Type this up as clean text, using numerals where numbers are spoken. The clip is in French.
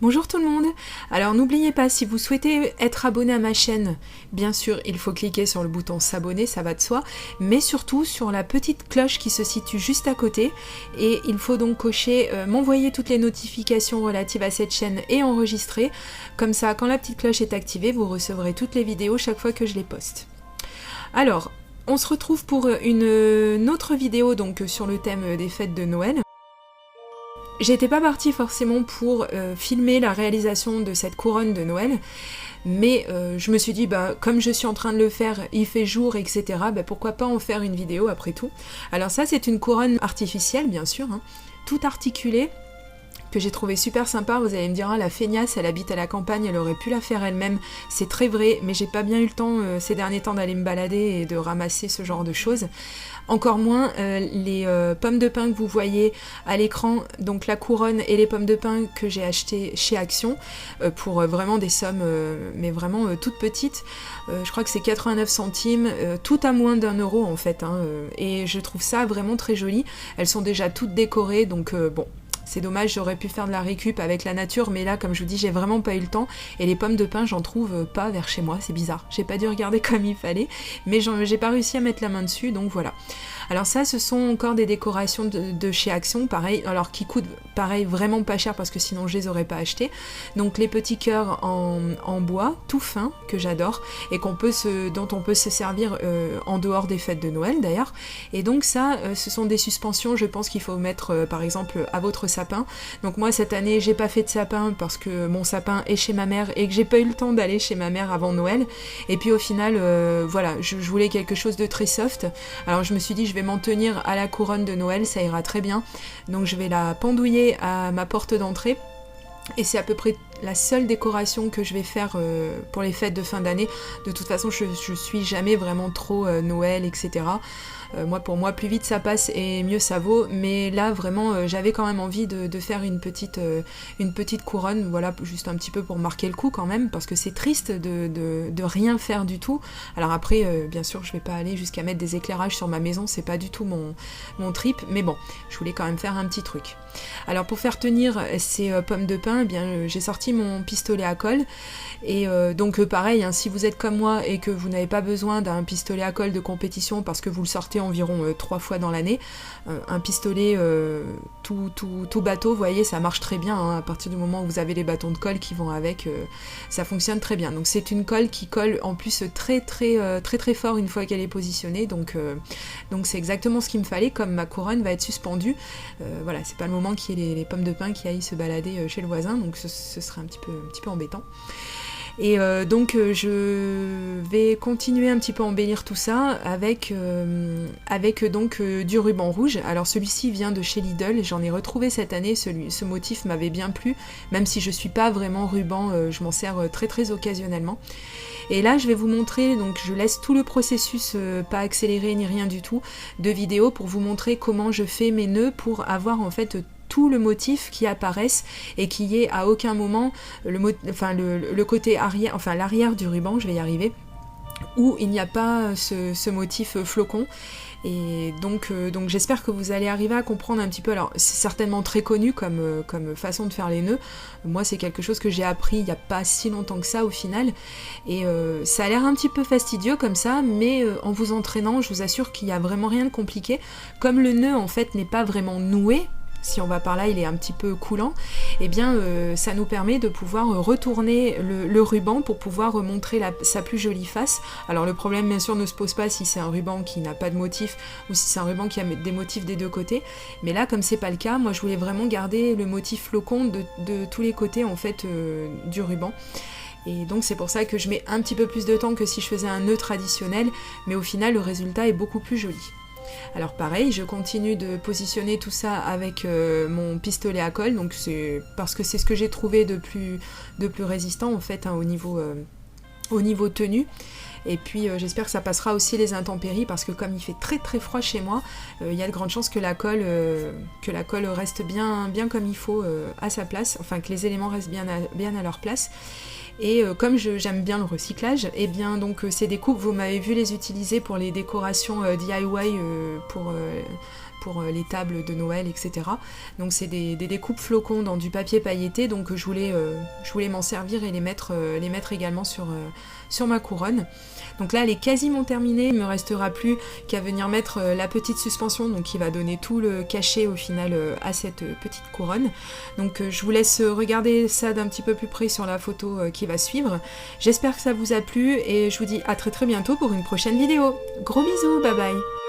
Bonjour tout le monde. Alors n'oubliez pas, si vous souhaitez être abonné à ma chaîne, bien sûr il faut cliquer sur le bouton s'abonner, ça va de soi, mais surtout sur la petite cloche qui se situe juste à côté, et il faut donc cocher m'envoyer toutes les notifications relatives à cette chaîne et enregistrer, comme ça quand la petite cloche est activée, vous recevrez toutes les vidéos chaque fois que je les poste. Alors, on se retrouve pour une autre vidéo donc sur le thème des fêtes de Noël. J'étais pas partie forcément pour filmer la réalisation de cette couronne de Noël, mais je me suis dit, comme je suis en train de le faire, il fait jour, etc., pourquoi pas en faire une vidéo après tout. Alors ça, c'est une couronne artificielle, bien sûr, hein, tout articulée, que j'ai trouvé super sympa. Vous allez me dire, la feignasse, elle habite à la campagne, elle aurait pu la faire elle-même. C'est très vrai, mais j'ai pas bien eu le temps ces derniers temps d'aller me balader et de ramasser ce genre de choses. Encore moins les pommes de pin que vous voyez à l'écran, donc la couronne et les pommes de pin que j'ai achetées chez Action pour vraiment des sommes, mais vraiment toutes petites. Je crois que c'est 89 centimes, tout à moins d'1 € en fait, hein, et je trouve ça vraiment très joli. Elles sont déjà toutes décorées, donc bon. C'est dommage, j'aurais pu faire de la récup avec la nature, mais là, comme je vous dis, j'ai vraiment pas eu le temps. Et les pommes de pin, j'en trouve pas vers chez moi, c'est bizarre. J'ai pas dû regarder comme il fallait, mais j'ai pas réussi à mettre la main dessus, donc voilà. Alors ça, ce sont encore des décorations de chez Action, pareil, alors qui coûtent, pareil, vraiment pas cher, parce que sinon je les aurais pas achetés. Donc les petits cœurs en bois, tout fin, que j'adore, et dont on peut se servir en dehors des fêtes de Noël, d'ailleurs. Et donc ça, ce sont des suspensions, je pense qu'il faut mettre, par exemple, à votre sapin. Donc moi cette année j'ai pas fait de sapin parce que mon sapin est chez ma mère et que j'ai pas eu le temps d'aller chez ma mère avant Noël, et puis au final voilà, je voulais quelque chose de très soft. Alors je me suis dit, je vais m'en tenir à la couronne de Noël, ça ira très bien, donc je vais la pendouiller à ma porte d'entrée. Et c'est à peu près la seule décoration que je vais faire pour les fêtes de fin d'année. De toute façon, je suis jamais vraiment trop Noël, etc. Pour moi, plus vite ça passe et mieux ça vaut. Mais là, vraiment, j'avais quand même envie de faire une petite couronne, voilà, juste un petit peu pour marquer le coup quand même, parce que c'est triste de rien faire du tout. Alors après, bien sûr, je vais pas aller jusqu'à mettre des éclairages sur ma maison, c'est pas du tout mon trip. Mais bon, je voulais quand même faire un petit truc. Alors pour faire tenir ces pommes de pin, j'ai sorti mon pistolet à colle, et donc pareil, hein, si vous êtes comme moi et que vous n'avez pas besoin d'un pistolet à colle de compétition parce que vous le sortez environ 3 fois dans l'année, un pistolet tout bateau, vous voyez, ça marche très bien, hein, à partir du moment où vous avez les bâtons de colle qui vont avec, ça fonctionne très bien. Donc c'est une colle qui colle en plus très fort une fois qu'elle est positionnée, donc c'est exactement ce qu'il me fallait, comme ma couronne va être suspendue, voilà, c'est pas le moment qu'il y ait les pommes de pin qui aillent se balader chez le voisin, donc ce serait un petit peu embêtant. Et donc je vais continuer un petit peu à embellir tout ça avec donc du ruban rouge. Alors celui-ci vient de chez Lidl, j'en ai retrouvé cette année, ce motif m'avait bien plu, même si je suis pas vraiment ruban, je m'en sers très occasionnellement. Et là je vais vous montrer, donc je laisse tout le processus pas accéléré ni rien du tout de vidéo pour vous montrer comment je fais mes nœuds pour avoir en fait tout le motif qui apparaisse et qu'il y ait à aucun moment le côté arrière, enfin l'arrière du ruban, je vais y arriver, où il n'y a pas ce motif flocon. Et donc j'espère que vous allez arriver à comprendre un petit peu. Alors c'est certainement très connu comme façon de faire les nœuds. Moi c'est quelque chose que j'ai appris il n'y a pas si longtemps que ça au final, et ça a l'air un petit peu fastidieux comme ça, mais en vous entraînant, je vous assure qu'il n'y a vraiment rien de compliqué. Comme le nœud en fait n'est pas vraiment noué, si on va par là, il est un petit peu coulant, et bien ça nous permet de pouvoir retourner le ruban pour pouvoir montrer sa plus jolie face. Alors le problème bien sûr ne se pose pas si c'est un ruban qui n'a pas de motif ou si c'est un ruban qui a des motifs des deux côtés, mais là comme c'est pas le cas, moi je voulais vraiment garder le motif flocon de tous les côtés en fait du ruban. Et donc c'est pour ça que je mets un petit peu plus de temps que si je faisais un nœud traditionnel, mais au final le résultat est beaucoup plus joli. Alors pareil, je continue de positionner tout ça avec mon pistolet à colle, donc c'est parce que c'est ce que j'ai trouvé de plus résistant en fait, hein, au niveau tenue. Et puis j'espère que ça passera aussi les intempéries, parce que comme il fait très froid chez moi, il y a de grandes chances que la colle reste bien comme il faut à sa place, enfin que les éléments restent bien à leur place. Et comme j'aime bien le recyclage, et bien donc c'est des coupes, vous m'avez vu les utiliser pour les décorations DIY pour les tables de Noël, etc. Donc c'est des découpes flocons dans du papier pailleté, donc je voulais m'en servir et les mettre également sur ma couronne. Donc là elle est quasiment terminée, il ne me restera plus qu'à venir mettre la petite suspension, donc qui va donner tout le cachet au final à cette petite couronne. Donc je vous laisse regarder ça d'un petit peu plus près sur la photo qui va suivre. J'espère que ça vous a plu et je vous dis à très très bientôt pour une prochaine vidéo. Gros bisous, bye bye.